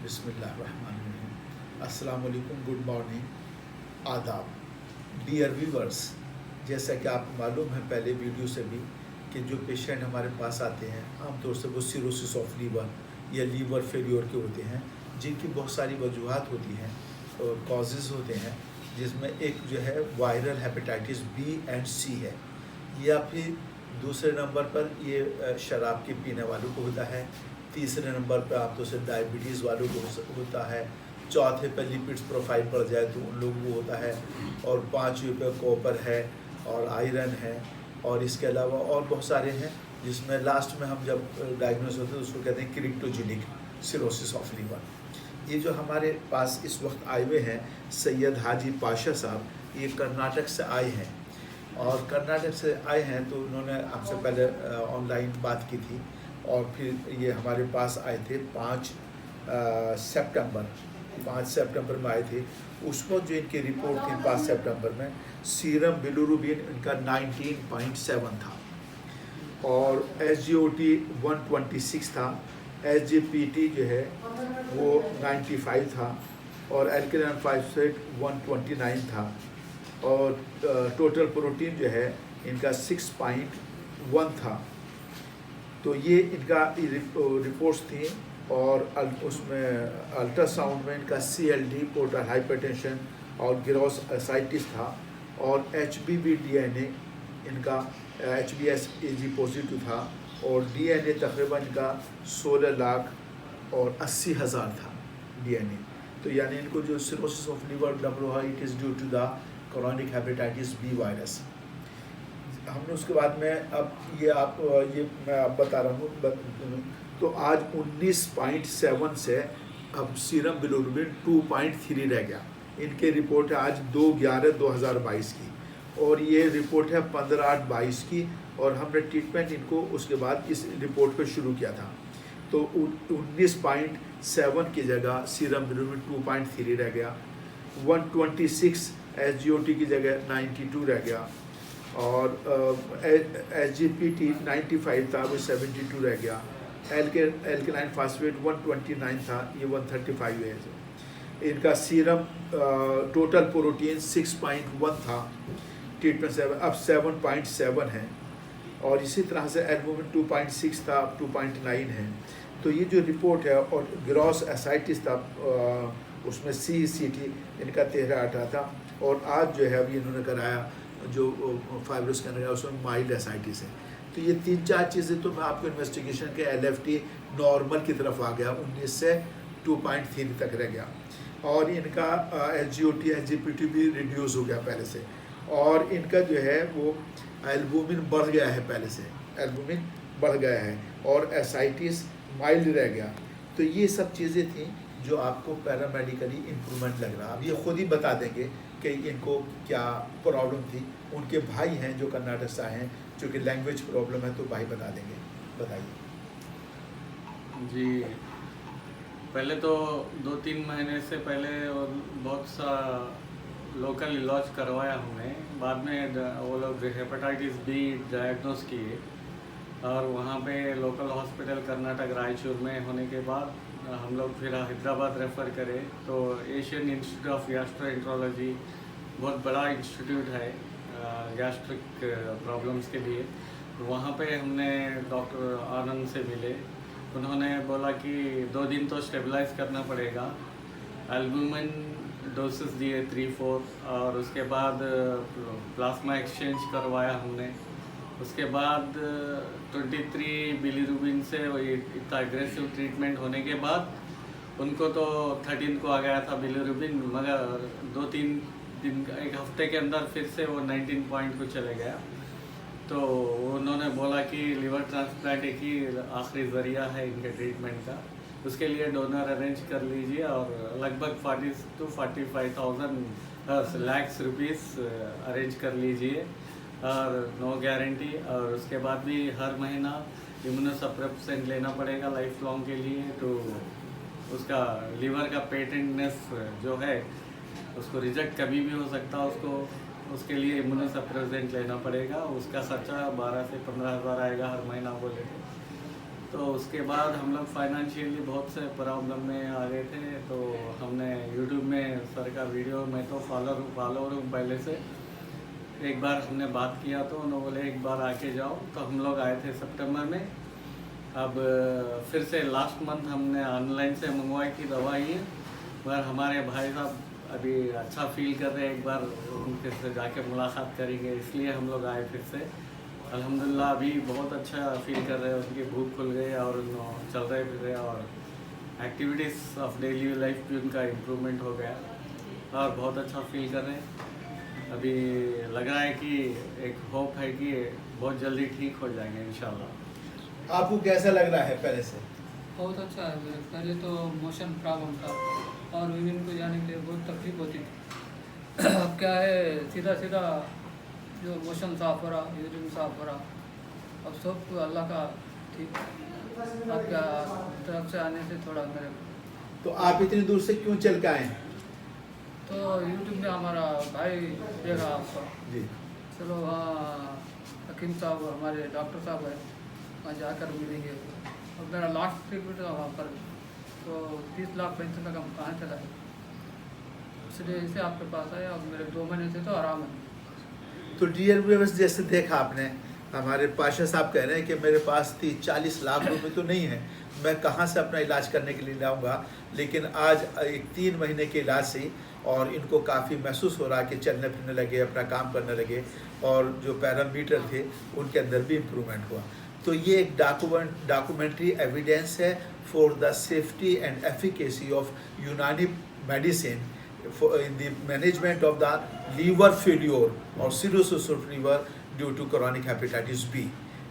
बिस्मिल्लाहिर्रहमानिर्रहीम। अस्सलाम वालेकुम, गुड मॉर्निंग, आदाब डियर व्यूवर्स। जैसा कि आपको मालूम है पहले वीडियो से भी कि जो पेशेंट हमारे पास आते हैं आमतौर से वो सिरोसिस ऑफ लीवर या लीवर फेलियर के होते हैं, जिनकी बहुत सारी वजूहत होती हैं और कॉजेज़ होते हैं, जिसमें एक जो है वायरल हेपेटाइटिस बी एंड सी है, या फिर दूसरे नंबर पर ये शराब के पीने वालों को होता है, तीसरे नंबर पर आमतौर से डायबिटीज़ वालों को होता है, चौथे पर लिपिड्स प्रोफाइल बढ़ जाए तो उन लोगों को होता है, और पाँचवें पर कॉपर है और आयरन है, और इसके अलावा और बहुत सारे हैं, जिसमें लास्ट में हम जब डायग्नोस होते हैं उसको कहते हैं क्रिप्टोजेनिक सिरोसिस ऑफ लीवर। ये जो हमारे पास इस वक्त आए हुए हैं सैयद हाजी पाशा साहब, ये कर्नाटक से आए हैं, और कर्नाटक से आए हैं तो उन्होंने हमसे पहले ऑनलाइन बात की थी, और फिर ये हमारे पास आए थे 5 सितंबर में आए थे। उसमें जो इनकी रिपोर्ट थी 5 सितंबर में, सीरम बिलिरुबिन इनका 19.7 था, और SGOT 126 था, SGPT जो है वो 95 था, और एल्कलाइन फास्फेट 129 था, और टोटल प्रोटीन जो है इनका 6.1 था। तो ये इनका रिपोर्ट्स थी, और उसमें अल्ट्रासाउंड में इनका CLD पोर्टल हाइपरटेंशन और ग्रॉस एसाइटिस था, और HBV DNA इनका HBsAg पॉजिटिव था, और DNA तकरीबन इनका 16 लाख और 80,000 था DNA। तो यानी इनको जो सिरोसिस ऑफ लीवर डेवलप हुआ, it is due to the chronic hepatitis B virus. हमने उसके बाद में अब ये मैं आप बता रहा हूँ, तो आज 19.7 से अब सीरम बिलिरुबिन 2.3 रह गया। इनके रिपोर्ट है आज 2/11/2022 की, और ये रिपोर्ट है 15/8/22 की, और हमने ट्रीटमेंट इनको उसके बाद इस रिपोर्ट पे शुरू किया था। तो 19.7 की जगह सीरम बिलिरुबिन 2.3 रह गया, 126 SGOT की जगह 92 रह गया, और SGPT 95 था, वो 72 रह गया, एल्कलाइन फास्फेट 129 था, ये 135 है। इनका सीरम टोटल प्रोटीन 6.1 था, ट्रीटमेंट 7 अब 7.7 है, और इसी तरह से एल्बुमिन 2.6 था, अब 2.9 है। तो ये जो रिपोर्ट है, और ग्रॉस एसाइटिस था उसमें CECT इनका 13/18 था, और आज जो है अभी इन्होंने कराया जो फाइब्रो स्कैनर है उसमें माइल्ड एसाइटिस है। तो ये 3-4 चीज़ें तो मैं आपको इन्वेस्टिगेशन के LFT नॉर्मल की तरफ आ गया, 19 से 2.3 तक रह गया, और इनका SGOT SGPT भी रिड्यूस हो गया पहले से, और इनका जो है वो एल्बुमिन बढ़ गया है, पहले से एल्बुमिन बढ़ गया है, और एसाइटिस माइल्ड रह गया। तो ये सब चीज़ें थी जो आपको पैरामेडिकली इम्प्रूवमेंट लग रहा। अब ये खुद ही बता देंगे कि इनको क्या प्रॉब्लम थी। उनके भाई हैं जो कर्नाटक से आए हैं, चूँकि लैंग्वेज प्रॉब्लम है तो भाई बता देंगे, बताइए जी। पहले तो 2-3 महीने से पहले और बहुत सा लोकल इलाज करवाया हमने, बाद में वो लोग हेपेटाइटिस बी डायग्नोस किए, और वहाँ पे लोकल हॉस्पिटल कर्नाटक रायचूर में होने के बाद हम लोग फिर हैदराबाद रेफ़र करे। तो एशियन इंस्टीट्यूट ऑफ गैस्ट्रोएंट्रोलॉजी बहुत बड़ा इंस्टीट्यूट है गैस्ट्रिक प्रॉब्लम्स के लिए। तो वहाँ पे हमने डॉक्टर आनंद से मिले। उन्होंने बोला कि 2 दिन तो स्टेबलाइज करना पड़ेगा। एल्बुमिन डोसेस दिए 3-4, और उसके बाद प्लाज्मा एक्सचेंज करवाया हमने। उसके बाद 23 बिलिरुबिन से इतना एग्रेसिव ट्रीटमेंट होने के बाद उनको तो 13 को आ गया था बिलिरुबिन, मगर 2-3 दिन, एक हफ्ते के अंदर फिर से वो 19 पॉइंट को चले गया। तो उन्होंने बोला कि लिवर ट्रांसप्लांट एक ही आखिरी ज़रिया है इनके ट्रीटमेंट का, उसके लिए डोनर अरेंज कर लीजिए, और लगभग 40 to 45,000 लाख रुपीस अरेंज कर लीजिए, और नो गारंटी। और उसके बाद भी हर महीना इम्यूनोसप्रेसेंट लेना पड़ेगा लाइफ लॉन्ग के लिए। तो उसका लिवर का पेटेंटनेस जो है उसको रिजेक्ट कभी भी हो सकता है, उसके लिए इम्यूनोसप्रेसेंट लेना पड़ेगा। उसका खर्चा 12 से 15 हज़ार आएगा हर महीना बोले। तो उसके बाद हम लोग फाइनेंशियली बहुत से प्रॉब्लम में आ गए थे, तो हमने यूट्यूब में सर का वीडियो, मैं तो फॉलोअर हूँ पहले से, एक बार हमने बात किया तो उन्होंने बोले एक बार आके जाओ, तो हम लोग आए थे सितंबर में। अब फिर से लास्ट मंथ हमने ऑनलाइन से मंगवाई थी दवा ये, मगर हमारे भाई साहब अभी अच्छा फील कर रहे हैं, एक बार उनके से जाके मुलाकात करेंगे, इसलिए हम लोग आए फिर से। अल्हम्दुलिल्लाह अभी बहुत अच्छा फील कर रहे हैं, उनकी भूख खुल गई और चल रहे फिर रहे, और एक्टिविटीज़ ऑफ डेली लाइफ भी उनका इम्प्रूवमेंट हो गया और बहुत अच्छा फील कर रहे हैं। अभी लग रहा है कि एक होप है कि बहुत जल्दी ठीक हो जाएंगे इंशाल्लाह। आपको कैसा लग रहा है पहले से? बहुत अच्छा है मेरे। पहले तो मोशन प्रॉब्लम था और यूरिन को जाने के लिए बहुत तकलीफ होती थी। अब क्या है, सीधा सीधा जो मोशन साफ हो रहा, यूरिन साफ हो रहा, अब सब अल्लाह का ठीक। अब क्या तरफ से आने से थोड़ा मेरे, तो आप इतनी दूर से क्यों चल के आए? तो यूट्यूब में हमारा भाई देखा आपका, जी। चलो वहाँ हकीम साहब हमारे डॉक्टर साहब है, वहाँ जाकर मिलेंगे। और मेरा लास्ट ट्रीटमेंट था वहाँ पर, तो 30 लाख पेंशन तक हम कहाँ चला है, इसलिए इसे आपके पास आया। अब मेरे 2 महीने से तो आराम है। तो डियर व्यूअर्स, जैसे देखा आपने, हमारे पाशा साहब कह रहे हैं कि मेरे पास 30-40 लाख रुपए तो नहीं है, मैं कहाँ से अपना इलाज करने के लिए लाऊंगा। लेकिन आज एक 3 महीने के इलाज से और इनको काफ़ी महसूस हो रहा कि चलने फिरने लगे, अपना काम करने लगे, और जो पैरामीटर थे उनके अंदर भी इम्प्रूवमेंट हुआ। तो ये एक डॉक्यूमेंट्री एविडेंस है for the safety and efficacy of यूनानी medicine in the management of the liver failure और cirrhosis of liver due to chronic hepatitis B।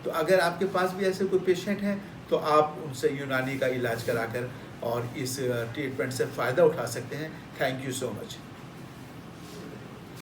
तो अगर आपके पास भी ऐसे कोई पेशेंट हैं तो आप उनसे यूनानी का इलाज कराकर और इस ट्रीटमेंट से फ़ायदा उठा सकते हैं। Thank you so much.